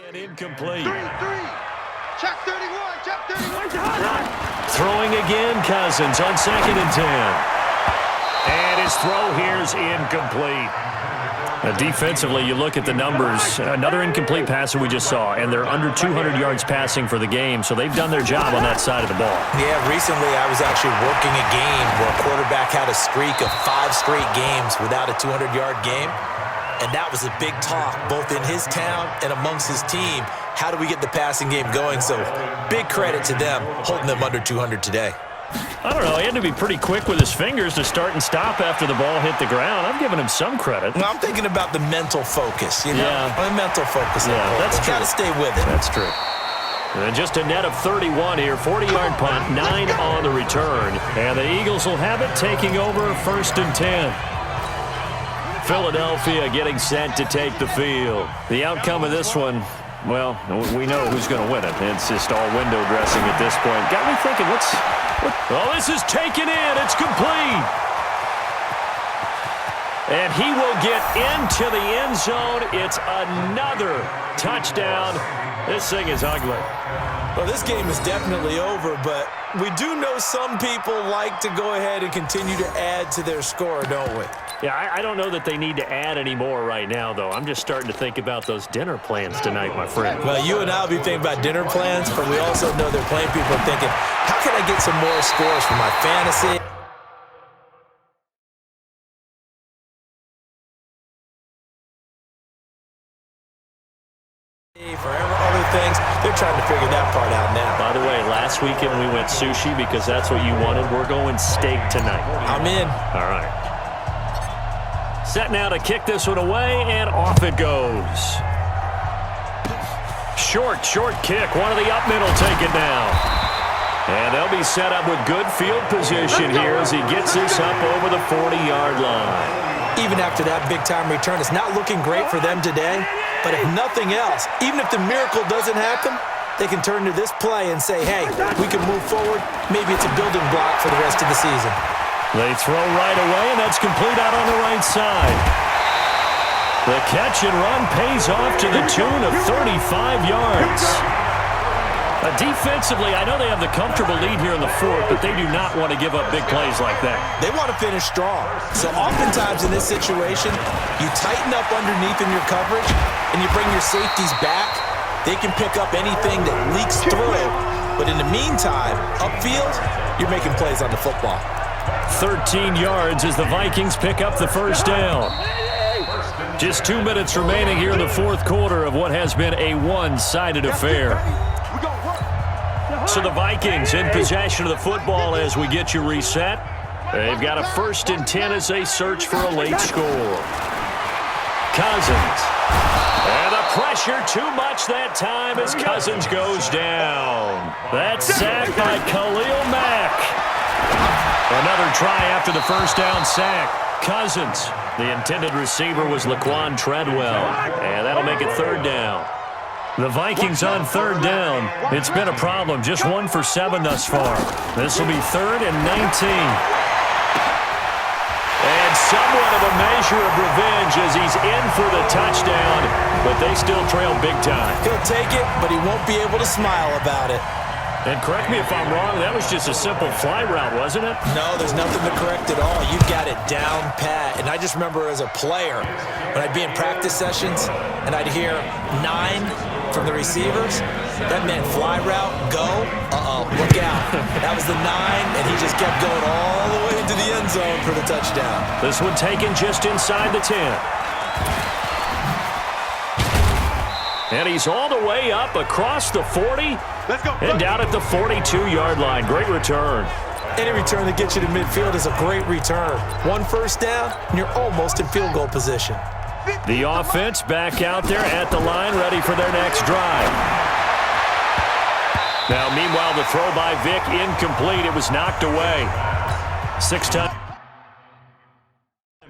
And incomplete. Check 31, check 31. Throwing again, Cousins on 2nd and 10. And his throw here's incomplete. Defensively, you look at the numbers. Another incomplete passer we just saw, and they're under 200 yards passing for the game, so they've done their job on that side of the ball. Yeah, recently I was actually working a game where a quarterback had a streak of 5 straight games without a 200-yard game, and that was a big talk both in his town and amongst his team. How do we get the passing game going? So big credit to them holding them under 200 today. I don't know. He had to be pretty quick with his fingers to start and stop after the ball hit the ground. I'm giving him some credit. Well, I'm thinking about the mental focus, you know? Yeah. The mental focus. Yeah, that's true. Got to stay with it. That's true. And just a net of 31 here. 40-yard punt, 9 on the return. And the Eagles will have it taking over 1st and 10. Philadelphia getting set to take the field. The outcome of this one, well, we know who's going to win it. It's just all window dressing at this point. Got me thinking, oh, this is taken in. It's complete. And he will get into the end zone. It's another touchdown. This thing is ugly. Well, this game is definitely over, but we do know some people like to go ahead and continue to add to their score, don't we? Yeah, I don't know that they need to add any more right now, though. I'm just starting to think about those dinner plans tonight, my friend. Well, you and I will be thinking about dinner plans, but we also know there are plenty of people thinking, how can I get some more scores for my fantasy? For other things, they're trying to figure that part out now. By the way, last weekend we went sushi because that's what you wanted. We're going steak tonight. I'm in. All right. Set now to kick this one away, and off it goes. Short kick. One of the up middle take it down. And they'll be set up with good field position here as he gets this up over the 40-yard line. Even after that big-time return, it's not looking great for them today. But if nothing else, even if the miracle doesn't happen, they can turn to this play and say, hey, we can move forward. Maybe it's a building block for the rest of the season. They throw right away, and that's complete out on the right side. The catch and run pays off to the tune of 35 yards. Defensively, I know they have the comfortable lead here in the 4th, but they do not want to give up big plays like that. They want to finish strong. So oftentimes in this situation, you tighten up underneath in your coverage, and you bring your safeties back. They can pick up anything that leaks through. But in the meantime, upfield, you're making plays on the football. 13 yards as the Vikings pick up the first down. Just 2 minutes remaining here in the 4th quarter of what has been a one-sided affair. So the Vikings in possession of the football as we get you reset. They've got a 1st and 10 as they search for a late score. Cousins. And the pressure too much that time as Cousins goes down. That's sacked by Khalil Mack. Another try after the first down sack. Cousins. The intended receiver was Laquan Treadwell. And that'll make it 3rd down. The Vikings on 3rd down. It's been a problem. Just 1 for 7 thus far. This will be 3rd and 19. And somewhat of a measure of revenge as he's in for the touchdown, but they still trail big time. He'll take it, but he won't be able to smile about it. And correct me if I'm wrong, that was just a simple fly route, wasn't it? No, there's nothing to correct at all. You've got it down pat. And I just remember as a player, when I'd be in practice sessions and I'd hear 9 from the receivers, that meant fly route, go, look out. That was the 9, and he just kept going all the way into the end zone for the touchdown. This one taken just inside the 10. And he's all the way up across the 40 and down at the 42-yard line. Great return. Any return that gets you to midfield is a great return. 1 first down, and you're almost in field goal position. The offense back out there at the line, ready for their next drive. Now, meanwhile, the throw by Vick incomplete. It was knocked away. 6-time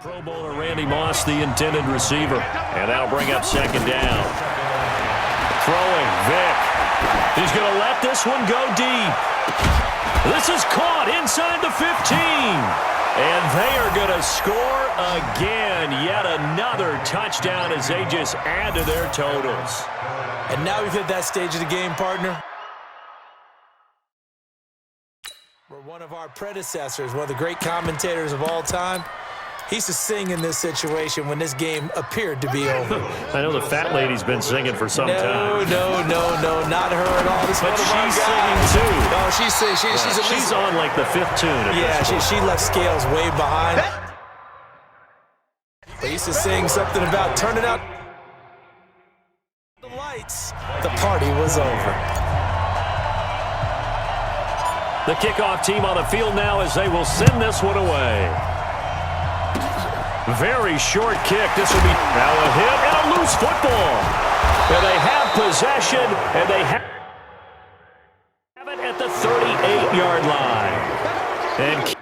Pro Bowler Randy Moss, the intended receiver. And that'll bring up 2nd down. Throwing, Vick. He's going to let this one go deep. This is caught inside the 15. And they are going to score again. Yet another touchdown as they just add to their totals. And now we've hit that stage of the game, partner, where one of our predecessors, one of the great commentators of all time, he used to sing in this situation when this game appeared to be over. I know the fat lady's been singing for some time. No, not her at all. This But she's singing too. No, she's singing. She's on like the 5th tune. Yeah, she left Scales way behind. They used to sing something about turning out the lights. The party was over. The kickoff team on the field now as they will send this one away. Very short kick. This will be now a hit and a loose football. And they have possession, and they have it at the 38-yard line. And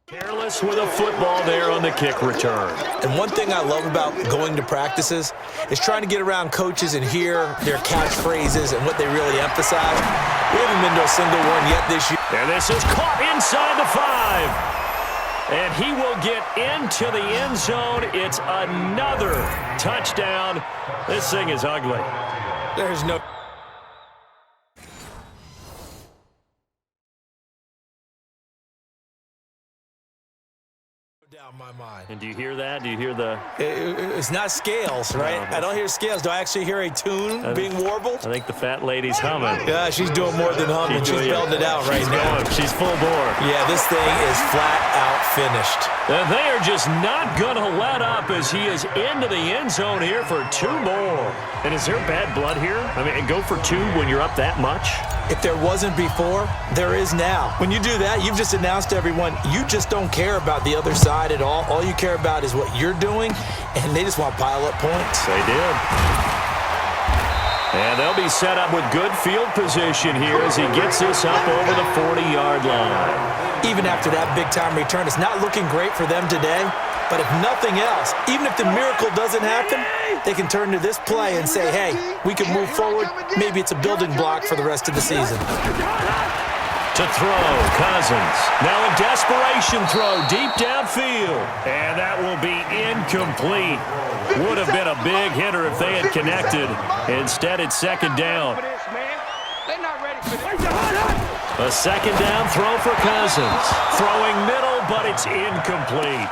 careless with a football there on the kick return. And one thing I love about going to practices is trying to get around coaches and hear their catchphrases and what they really emphasize. We haven't been to a single one yet this year. And this is caught inside the 5. And he will get into the end zone. It's another touchdown. This thing is ugly. There's no doubt in my mind. And do you hear that? Do you hear the... It's not Scales, right? No. I don't hear Scales. Do I actually hear a tune being warbled? I think the fat lady's humming. Yeah, she's doing more than humming. She's belting it out right now. Going. She's full bore. Yeah, this thing is flat out finished. And they are just not going to let up as he is into the end zone here for 2 more. And is there bad blood here? I mean, go for 2 when you're up that much? If there wasn't before, there is now. When you do that, you've just announced to everyone, you just don't care about the other side at all. All you care about is what you're doing, and they just want to pile up points. They did. And they'll be set up with good field position here as he gets this up over the 40-yard line. Even after that big-time return, it's not looking great for them today. But if nothing else, even if the miracle doesn't happen, they can turn to this play and say, hey, we can move forward. Maybe it's a building block for the rest of the season. To throw, Cousins. Now a desperation throw deep downfield. And that will be incomplete. Would have been a big hitter if they had connected. Instead, it's second down. They're not ready for this. A second down throw for Cousins. Throwing middle, but it's incomplete.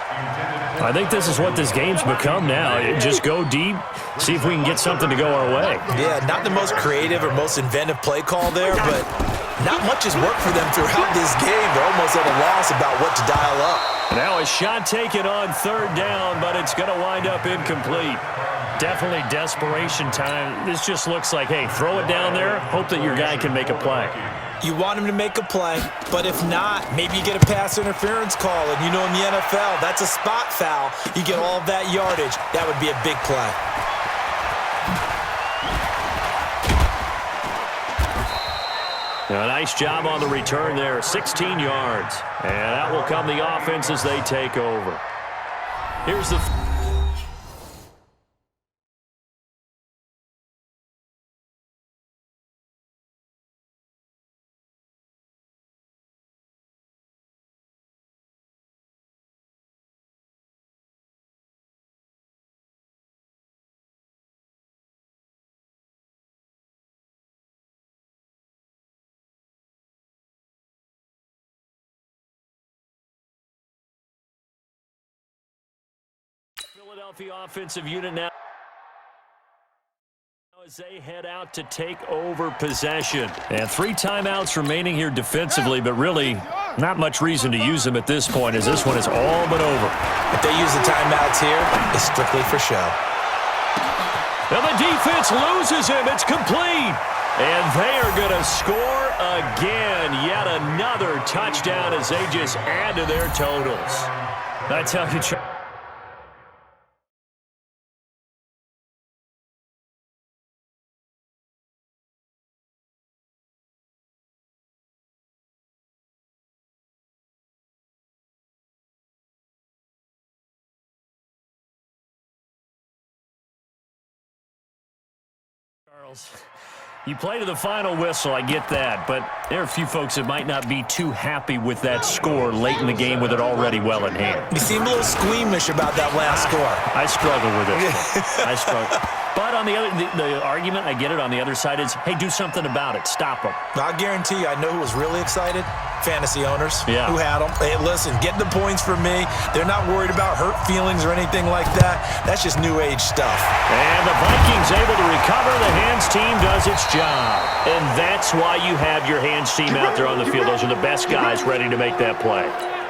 I think this is what this game's become now. Just go deep, see if we can get something to go our way. Yeah, not the most creative or most inventive play call there, but not much has worked for them throughout this game. They're almost at a loss about what to dial up. Now a shot taken on third down, but it's going to wind up incomplete. Definitely desperation time. This just looks like, hey, throw it down there, hope that your guy can make a play. You want him to make a play, but if not, maybe you get a pass interference call, and you know in the NFL, that's a spot foul. You get all of that yardage. That would be a big play. A nice job on the return there, 16 yards. And that will come the offense as they take over. Here's the... Philadelphia offensive unit now as they head out to take over possession. And 3 timeouts remaining here defensively, but really not much reason to use them at this point as this one is all but over. If they use the timeouts here, it's strictly for show. And the defense loses him. It's complete. And they are going to score again. Yet another touchdown as they just add to their totals. I tell you, Charles, you play to the final whistle, I get that, but there are a few folks that might not be too happy with that score late in the game with it already well in hand. You seem a little squeamish about that last score. I struggle with it. I struggle. But on the other, the argument, I get it, on the other side is, hey, do something about it. Stop them. I guarantee you, I know who was really excited. Fantasy owners who had them. Hey, listen, get the points for me. They're not worried about hurt feelings or anything like that. That's just new age stuff. And the Vikings able to recover. The hands team does its job. And that's why you have your hands team out there on the field. Those are the best guys ready to make that play.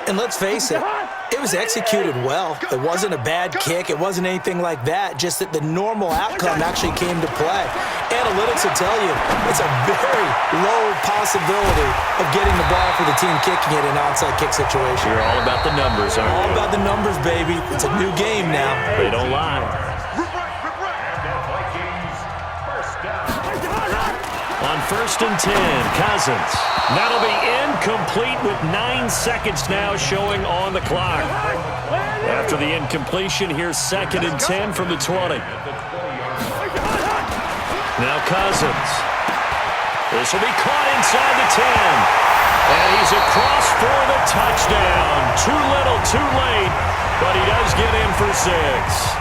And let's face it, it was executed well. It wasn't a bad kick. It wasn't anything like that. Just that the normal outcome actually came to play. Analytics will tell you it's a very low possibility of getting the ball for the team kicking it in an onside kick situation. You're all about the numbers, aren't you? All about the numbers, baby. It's a new game now. They don't lie. On 1st and 10, Cousins. That'll be incomplete with 9 seconds now showing on the clock. After the incompletion, here's 2nd and 10 from the 20. Now Cousins. This will be caught inside the 10. And he's across for the touchdown. Too little, too late, but he does get in for 6.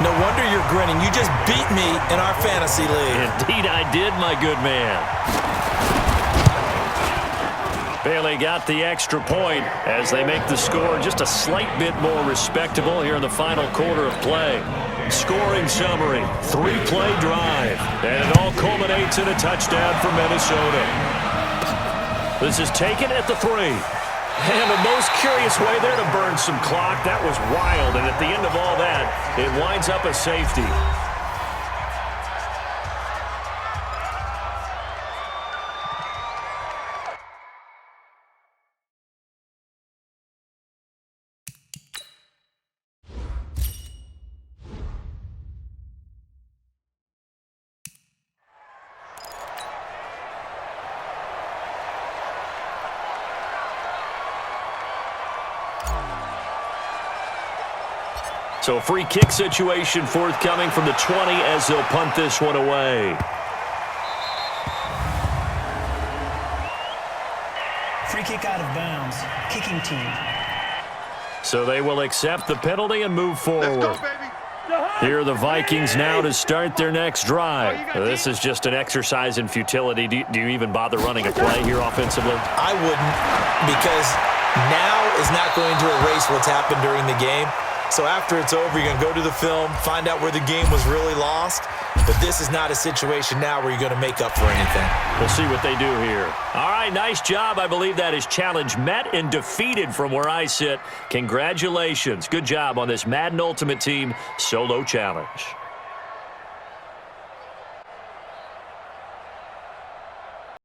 No wonder you're grinning. You just beat me in our fantasy league. Indeed I did, my good man. Bailey got the extra point as they make the score just a slight bit more respectable here in the final quarter of play. Scoring summary, 3-play drive, and it all culminates in a touchdown for Minnesota. This is taken at the 3. And the most curious way there to burn some clock. That was wild, and at the end of all that, it winds up a safety. So a free kick situation forthcoming from the 20 as they'll punt this one away. Free kick out of bounds. Kicking team. So they will accept the penalty and move forward. Here are the Vikings now to start their next drive. This is just an exercise in futility. Do you even bother running a play here offensively? I wouldn't, because now is not going to erase what's happened during the game. So after it's over, you're going to go to the film, find out where the game was really lost. But this is not a situation now where you're going to make up for anything. We'll see what they do here. All right, nice job. I believe that is challenge met and defeated from where I sit. Congratulations. Good job on this Madden Ultimate Team solo challenge.